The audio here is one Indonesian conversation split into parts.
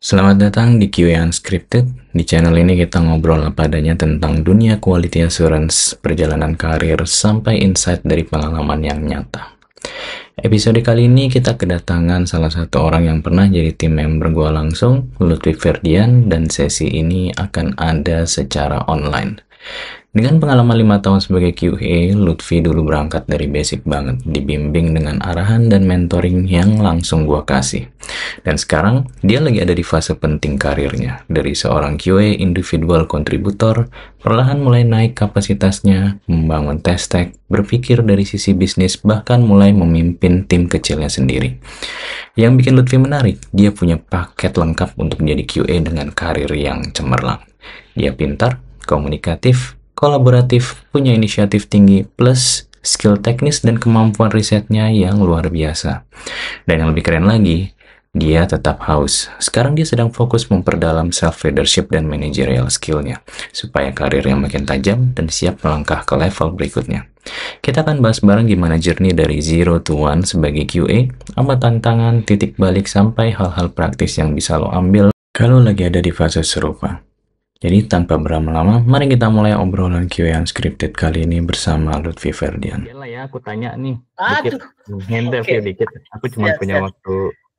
Selamat datang di QA Unscripted. Di channel ini kita ngobrol apa adanya tentang dunia quality assurance, perjalanan karir, sampai insight dari pengalaman yang nyata. Episode kali ini kita kedatangan salah satu orang yang pernah jadi tim member gua langsung, Lutfi Ferdian, dan sesi ini akan ada secara online. Dengan pengalaman 5 tahun sebagai QA, Lutfi dulu berangkat dari basic banget, dibimbing dengan arahan dan mentoring yang langsung gua kasih. Dan sekarang, dia lagi ada di fase penting karirnya. Dari seorang QA individual contributor, perlahan mulai naik kapasitasnya, membangun test tech, berpikir dari sisi bisnis, bahkan mulai memimpin tim kecilnya sendiri. Yang bikin Lutfi menarik, dia punya paket lengkap untuk jadi QA dengan karir yang cemerlang. Dia pintar, komunikatif, kolaboratif, punya inisiatif tinggi, plus skill teknis dan kemampuan risetnya yang luar biasa. Dan yang lebih keren lagi, dia tetap haus. Sekarang dia sedang fokus memperdalam self-leadership dan managerial skill-nya, supaya karirnya makin tajam dan siap melangkah ke level berikutnya. Kita akan bahas bareng gimana journey dari 0 to 1 sebagai QA, apa tantangan, titik balik, sampai hal-hal praktis yang bisa lo ambil kalau lagi ada di fase serupa. Jadi tanpa berlama-lama, mari kita mulai obrolan QA Unscripted kali ini bersama Lutfi Ferdian. Iyalah ya, aku tanya nih, Aduh, interview oke. dikit. Aku cuma Siap, punya siap. waktu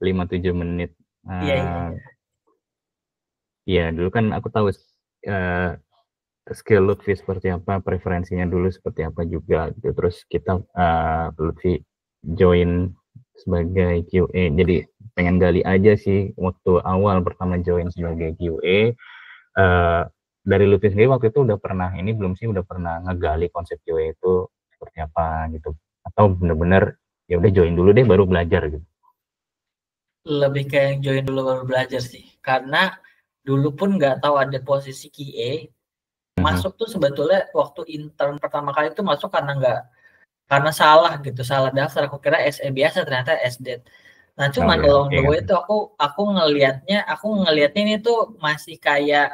5-7 menit. Iya, iya, iya. Iya, dulu kan aku tahu skill Lutfi seperti apa, preferensinya dulu seperti apa juga gitu. Terus kita Lutfi join sebagai QA. Jadi pengen gali aja sih waktu awal pertama join sebagai QA. Dari Lutfi sendiri waktu itu udah pernah udah pernah ngegali konsep QA itu seperti apa gitu, atau bener-bener ya udah join dulu deh baru belajar gitu. Lebih kayak join dulu baru belajar sih. Karena dulu pun nggak tahu ada posisi QA. Masuk tuh sebetulnya waktu intern pertama kali tuh masuk karena salah gitu, salah daftar. Aku kira SE biasa, ternyata SD. Nah, cuman along the way tuh aku ngelihatnya ini tuh masih kayak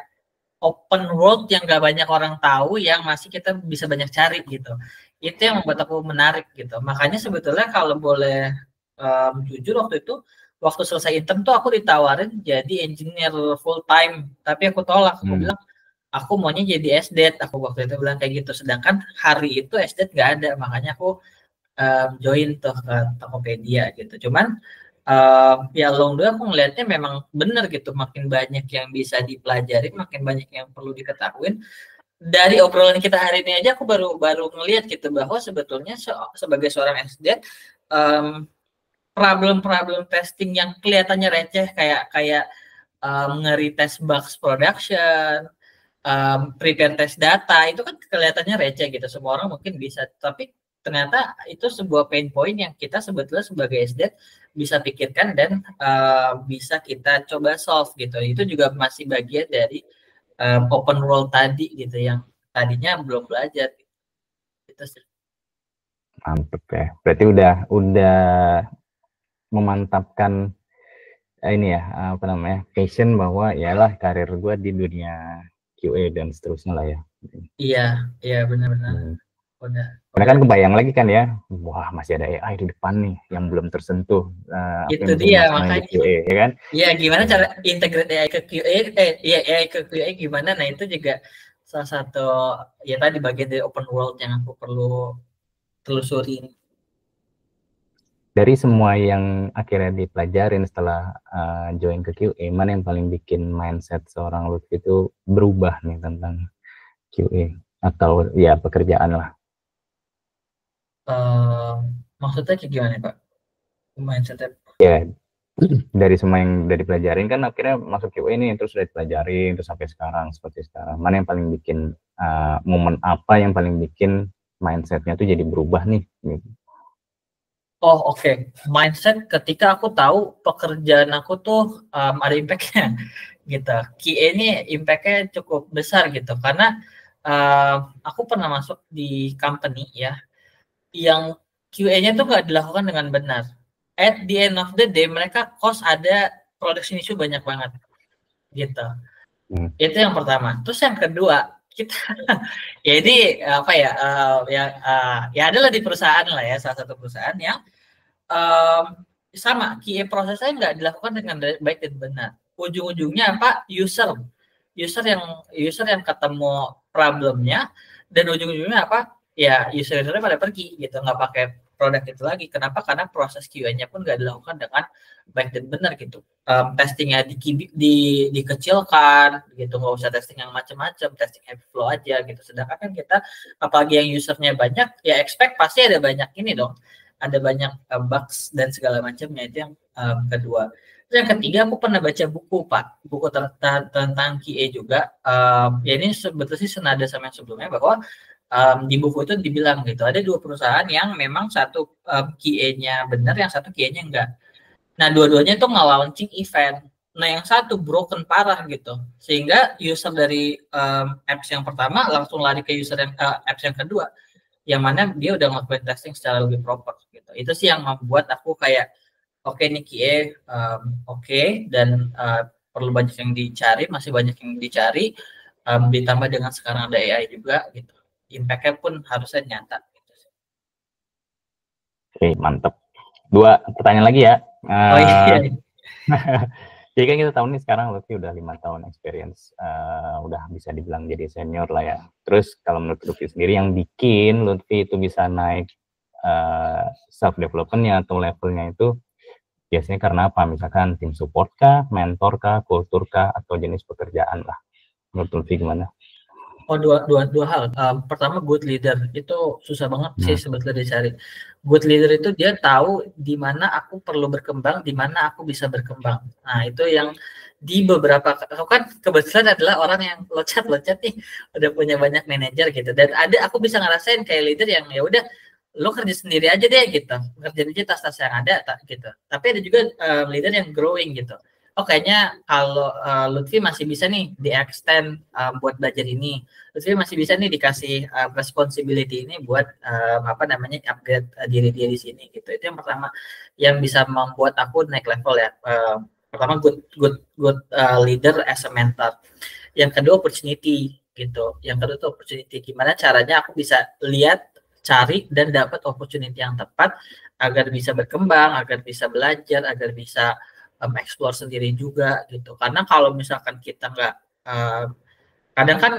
open world yang gak banyak orang tahu, yang masih kita bisa banyak cari gitu. Itu yang membuat aku menarik gitu. Makanya sebetulnya kalau boleh jujur, waktu selesai intern tuh aku ditawarin jadi engineer full time, tapi aku tolak. Aku bilang aku maunya jadi SDET. Aku waktu itu bilang kayak gitu. Sedangkan hari itu SDET nggak ada, makanya aku join tuh ke Tokopedia gitu. Cuman ya long dua aku ngelihatnya memang benar gitu, makin banyak yang bisa dipelajari, makin banyak yang perlu diketahui. Dari obrolan kita hari ini aja aku baru ngelihat gitu bahwa sebetulnya sebagai seorang SD problem-problem testing yang kelihatannya receh kayak nge-retest bugs production, prepare test data, itu kan kelihatannya receh gitu, semua orang mungkin bisa, tapi ternyata itu sebuah pain point yang kita sebetulnya sebagai SD bisa pikirkan dan bisa kita coba solve gitu. Itu juga masih bagian dari open world tadi gitu, yang tadinya belum belajar gitu sih. Mantep ya, berarti udah memantapkan ini ya, apa namanya, passion bahwa yalah karir gue di dunia QA dan seterusnya lah ya. Iya benar-benar. Karena kan kebayang lagi kan ya, wah masih ada AI di depan nih yang belum tersentuh. Itu dia makanya. QA, ya kan? Iya, gimana cara integrate AI ke QA? AI ke QA gimana? Nah, itu juga salah satu ya tadi bagian dari open world yang aku perlu telusuri. Dari semua yang akhirnya dipelajarin setelah join ke QA, mana yang paling bikin mindset seorang Lutfi itu berubah nih tentang QA atau ya pekerjaan lah? Maksudnya kayak gimana Pak? Mindset-nya? Ya, dari semua yang udah dipelajarin kan akhirnya masuk QA ini, terus udah dipelajarin terus sampai sekarang seperti sekarang. Mana yang paling bikin momen apa yang paling bikin mindsetnya tuh jadi berubah nih? Gitu. Oh oke. Mindset ketika aku tahu pekerjaan aku tuh ada impact-nya gitu. QA ini impact-nya cukup besar gitu, karena aku pernah masuk di company ya yang QA-nya tuh nggak dilakukan dengan benar. At the end of the day mereka ada production issue banyak banget gitu. Itu yang pertama. Terus yang kedua, kita ya ini apa ya, ya adalah di perusahaan lah ya, salah satu perusahaan yang sama QA prosesnya nggak dilakukan dengan baik dan benar. ujung-ujungnya apa? User yang ketemu problemnya, dan ujung-ujungnya apa? Ya user-usernya pada pergi gitu, nggak pakai produk itu lagi. Kenapa? Karena proses QA-nya pun nggak dilakukan dengan baik dan benar gitu. Testingnya dikecilkan gitu, nggak usah testing yang macam-macam, testing heavy flow aja gitu. Sedangkan kan kita, apalagi yang usernya banyak, ya expect pasti ada banyak ini dong, ada banyak bugs dan segala macamnya. Itu yang kedua. Yang ketiga, aku pernah baca buku Pak, buku tentang QA juga. Ya ini sebetulnya sih senada sama yang sebelumnya, bahwa di buku itu dibilang gitu, ada dua perusahaan yang memang satu QA-nya benar, yang satu QA-nya enggak. Nah, dua-duanya itu nge-launching event. Nah, yang satu broken parah gitu, sehingga user dari apps yang pertama langsung lari ke user yang apps yang kedua, yang mana dia udah ngelakuin testing secara lebih proper gitu. Itu sih yang membuat aku kayak, oke nih QA, oke, dan perlu banyak yang dicari, masih banyak yang dicari, ditambah dengan sekarang ada AI juga gitu, impact-nya pun harusnya nyata gitu. Oke, mantap. 2 pertanyaan lagi ya. Oh iya. Jadi kan kita tahu nih sekarang Lutfi udah 5 tahun experience, udah bisa dibilang jadi senior lah ya. Terus kalau menurut Lutfi sendiri, yang bikin Lutfi itu bisa naik self development-nya atau levelnya itu biasanya karena apa? Misalkan tim support kah, mentor kah, kultur kah, atau jenis pekerjaan lah. Menurut Lutfi gimana? Oh, dua hal. Pertama, good leader itu susah banget sih sebetulnya dicari. Good leader itu dia tahu di mana aku perlu berkembang, di mana aku bisa berkembang. Nah, itu yang di beberapa, aku kan kebetulan adalah orang yang loncat nih, udah punya banyak manajer gitu. Dan aku bisa ngerasain kayak leader yang ya udah, lo kerja sendiri aja deh gitu, kerjain aja tas-tas yang ada gitu. Tapi ada juga leader yang growing gitu. Oh, kayaknya kalau Lutfi masih bisa nih di-extend buat belajar ini. Lutfi masih bisa nih dikasih responsibility ini buat upgrade diri dia di sini gitu. Itu yang pertama yang bisa membuat aku naik level ya. Pertama good leader as a mentor. Yang kedua opportunity gitu. Yang kedua tuh opportunity. Gimana caranya aku bisa lihat, cari dan dapat opportunity yang tepat agar bisa berkembang, agar bisa belajar, agar bisa explore sendiri juga gitu. Karena kalau misalkan kita nggak kadang kan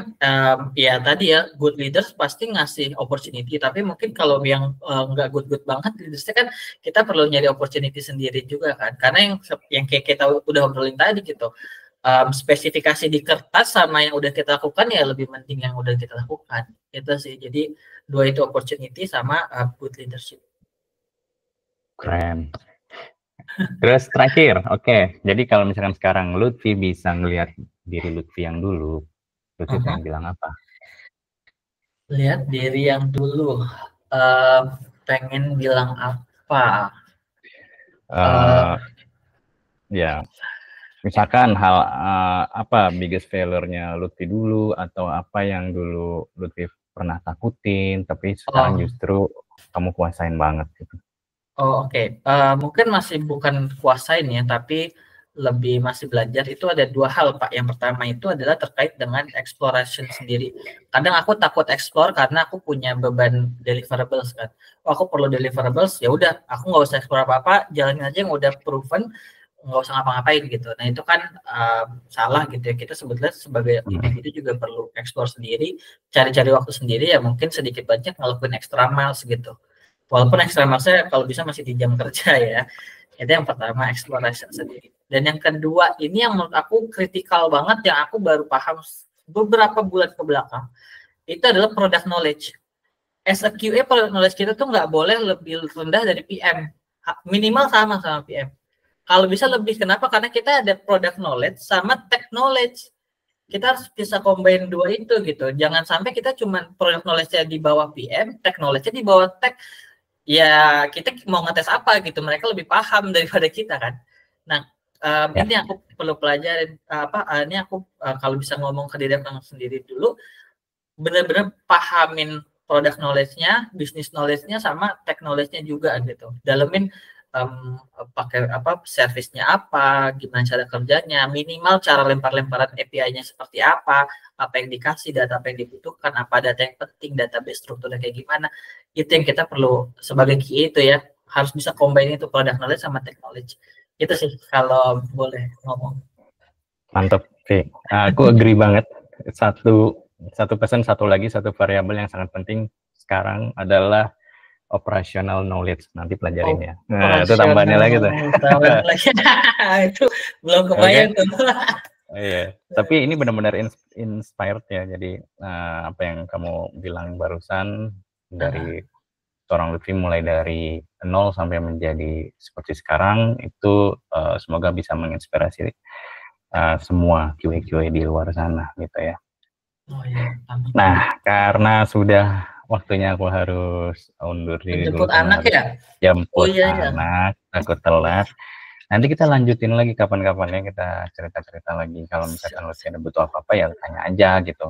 ya tadi ya, good leaders pasti ngasih opportunity, tapi mungkin kalau yang nggak good banget leadersnya kan, kita perlu nyari opportunity sendiri juga kan. Karena yang kayak kita udah obrolin tadi gitu, spesifikasi di kertas sama yang udah kita lakukan ya lebih penting yang udah kita lakukan itu sih. Jadi dua itu, opportunity sama good leadership. Keren. Terus terakhir, oke. Jadi kalau misalkan sekarang Lutfi bisa ngelihat diri Lutfi yang dulu, Lutfi pengen bilang apa? Lihat diri yang dulu, pengen bilang apa? Ya, misalkan hal apa biggest failure-nya Lutfi dulu, atau apa yang dulu Lutfi pernah takutin, tapi sekarang justru kamu kuasain banget gitu. Oh, oke. Mungkin masih bukan kuasain ya, tapi lebih masih belajar. Itu ada dua hal, Pak. Yang pertama itu adalah terkait dengan exploration sendiri. Kadang aku takut explore karena aku punya beban deliverables kan. Oh, aku perlu deliverables, ya udah, aku nggak usah explore apa-apa, jalanin aja yang udah proven, nggak usah ngapa-ngapain gitu. Nah, itu kan salah gitu ya. Kita sebetulnya sebagai individu juga perlu explore sendiri, cari-cari waktu sendiri, ya mungkin sedikit banyak ngelakuin extra miles gitu. Walaupun extra miles-nya kalau bisa masih di jam kerja ya. Itu yang pertama, exploration sendiri. Dan yang kedua, ini yang menurut aku kritikal banget, yang aku baru paham beberapa bulan ke belakang, itu adalah product knowledge. As a QA, product knowledge kita tuh nggak boleh lebih rendah dari PM. Minimal sama PM. Kalau bisa lebih, kenapa? Karena kita ada product knowledge sama tech knowledge. Kita harus bisa combine dua itu gitu. Jangan sampai kita cuma product knowledge-nya di bawah PM, tech knowledge-nya di bawah tech. Ya kita mau ngetes apa gitu, mereka lebih paham daripada kita kan. Nah, ini aku perlu pelajarin ini aku kalau bisa ngomong ke diri aku sendiri dulu, benar-benar pahamin product knowledge-nya, business knowledge-nya, sama tech knowledge-nya juga gitu. Dalemin pakai service-nya apa, gimana cara kerjanya, minimal cara lempar-lemparan API-nya seperti apa yang dikasih, data apa yang dibutuhkan, apa data yang penting, database strukturnya kayak gimana. Itu yang kita perlu sebagai QA itu ya, harus bisa combine itu, product knowledge sama tech knowledge. Itu sih kalau boleh ngomong. Mantap, Vi. Aku agree banget. Satu pesan, satu variabel yang sangat penting sekarang adalah operational knowledge. Nanti pelajarin ya. Nah, itu tambahannya lagi tuh. Itu belum kebayang tuh. Iya. Tapi ini benar-benar inspired ya. Jadi apa yang kamu bilang barusan dari seorang Lutfi mulai dari nol sampai menjadi seperti sekarang itu semoga bisa menginspirasi semua QA di luar sana gitu ya. Oh iya. Nah, karena sudah waktunya aku harus undur diri dulu. Jemput anak ya? Jemput anak, takut telat. Nanti kita lanjutin lagi kapan-kapan ya, kita cerita-cerita lagi. Kalau misalkan Lutfi ada butuh apa-apa ya tanya aja gitu.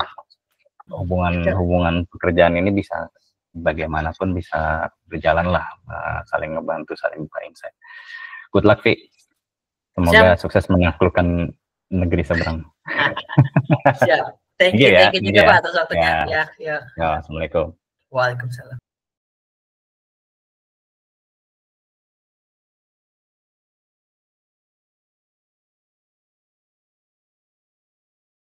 Hubungan pekerjaan ini bisa bagaimanapun bisa berjalan lah, saling ngebantu, saling buka insight. Good luck, Vi. Semoga sukses menaklukkan negeri seberang. Siap. Thank you juga Pak atas waktunya. Ya. Assalamualaikum. Waalaikumsalam.